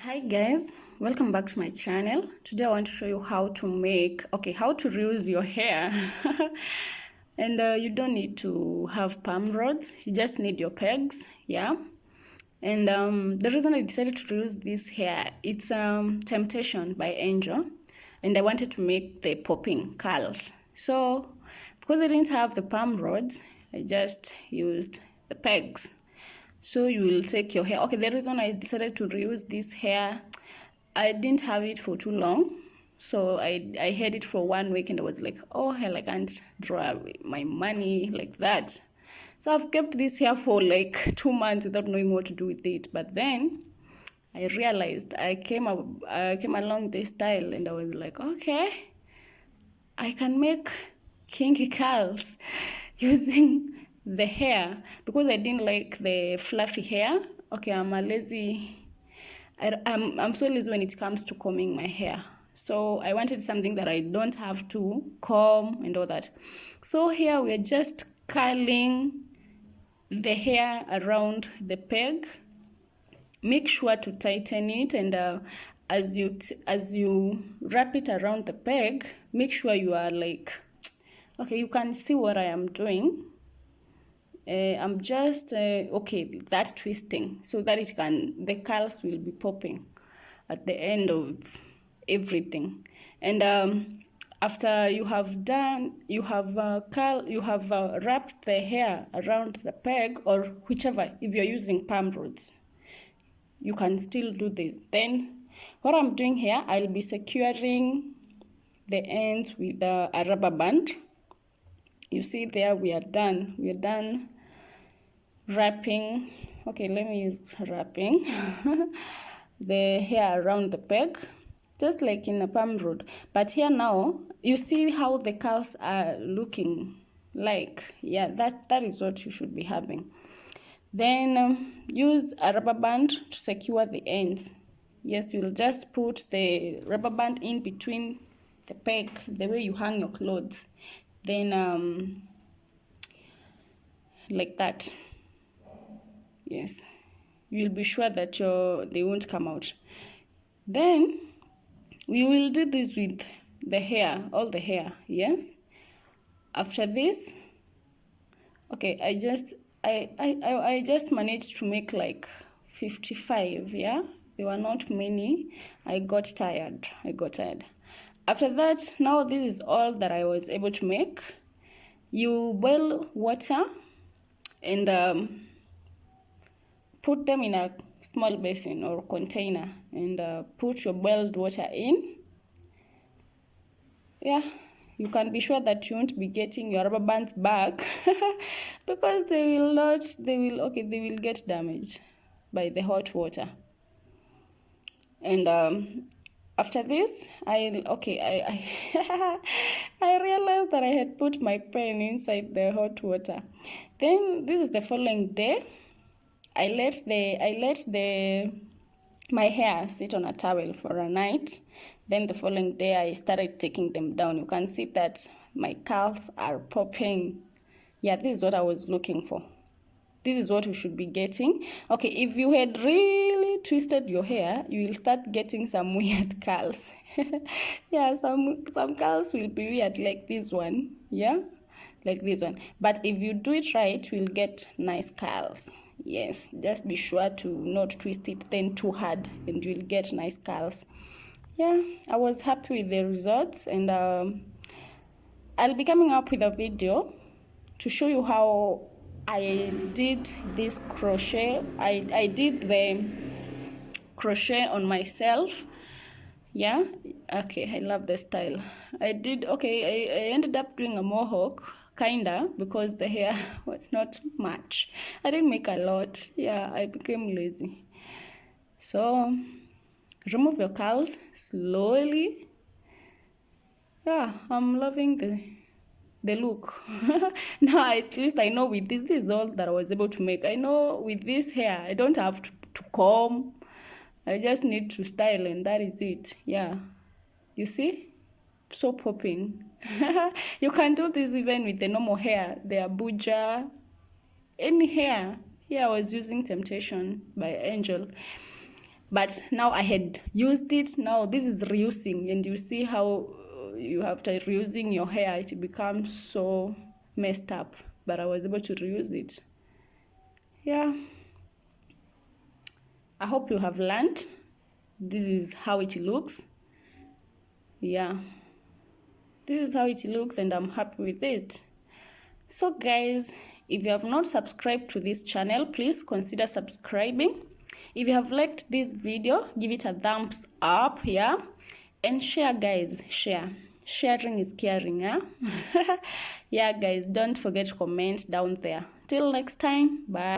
Hi guys, welcome back to my channel. Today I want to show you how to reuse your hair. And you don't need to have perm rods, you just need your pegs, yeah. And the reason I decided to reuse this hair, it's Temptation by Angel, and I wanted to make the popping curls. So because I didn't have the perm rods, I just used the pegs. So you will take your hair. Okay, the reason I decided to reuse this hair, I didn't have it for too long. So I had it for 1 week and I was like, oh hell, I can't draw my money like that. So I've kept this hair for like 2 months without knowing what to do with it. But then I realized I came along this style and I was like, okay, I can make kinky curls using the hair because I didn't like the fluffy hair. Okay, I'm so lazy when it comes to combing my hair. So I wanted something that I don't have to comb and all that. So here we're just curling the hair around the peg. Make sure to tighten it, and as you wrap it around the peg, make sure you are like, okay, you can see what I am doing. I'm just that twisting so that the curls will be popping at the end of everything. And after you have wrapped the hair around the peg, or whichever, if you're using perm rods, you can still do this. Then what I'm doing here, I'll be securing the ends with a rubber band. You see there, we are done wrapping. Okay, let me use wrapping the hair around the peg, just like in a perm rod. But here now, you see how the curls are looking like. Yeah, that is what you should be having. Then use a rubber band to secure the ends. Yes, you'll just put the rubber band in between the peg, the way you hang your clothes. Then like that. Yes, you'll be sure that they won't come out. Then we will do this with the hair, all the hair. Yes. After this, okay, I just managed to make like 55. Yeah, there were not many. I got tired. After that, now this is all that I was able to make. You boil water and put them in a small basin or container, and put your boiled water in. Yeah, you can be sure that you won't be getting your rubber bands back because they will get damaged by the hot water. And after this, I realized that I had put my pen inside the hot water. Then this is the following day. I let my hair sit on a towel for a night. Then the following day, I started taking them down. You can see that my curls are popping. Yeah, this is what I was looking for. This is what you should be getting. Okay, if you had really twisted your hair, you will start getting some weird curls. Yeah, some curls will be weird, like this one. Yeah, like this one. But if you do it right, you will get nice curls. Yes, just be sure to not twist it then too hard, and you'll get nice curls. Yeah, I was happy with the results, and I'll be coming up with a video to show you how I did this crochet. I did the crochet on myself. Yeah, okay, I love the style. I ended up doing a mohawk, kinda, because the hair was not much. I didn't make a lot. Yeah, I became lazy. So remove your curls slowly. Yeah, I'm loving the look. Now at least I know with this is all that I was able to make. I know with this hair I don't have to comb. I just need to style, and that is it. Yeah, you see, so popping. You can do this even with the normal hair, the abuja, any hair. Here I was using Temptation by Angel. but now I had used it. Now this is reusing, and you see how you after reusing your hair it becomes so messed up, but I was able to reuse it. Yeah, I hope you have learned. This is how it looks. Yeah, this is how it looks, and I'm happy with it. So guys, if you have not subscribed to this channel, please consider subscribing. If you have liked this video, give it a thumbs up, yeah, and share, guys. Sharing is caring, yeah. Yeah guys, don't forget to comment down there. Till next time, bye.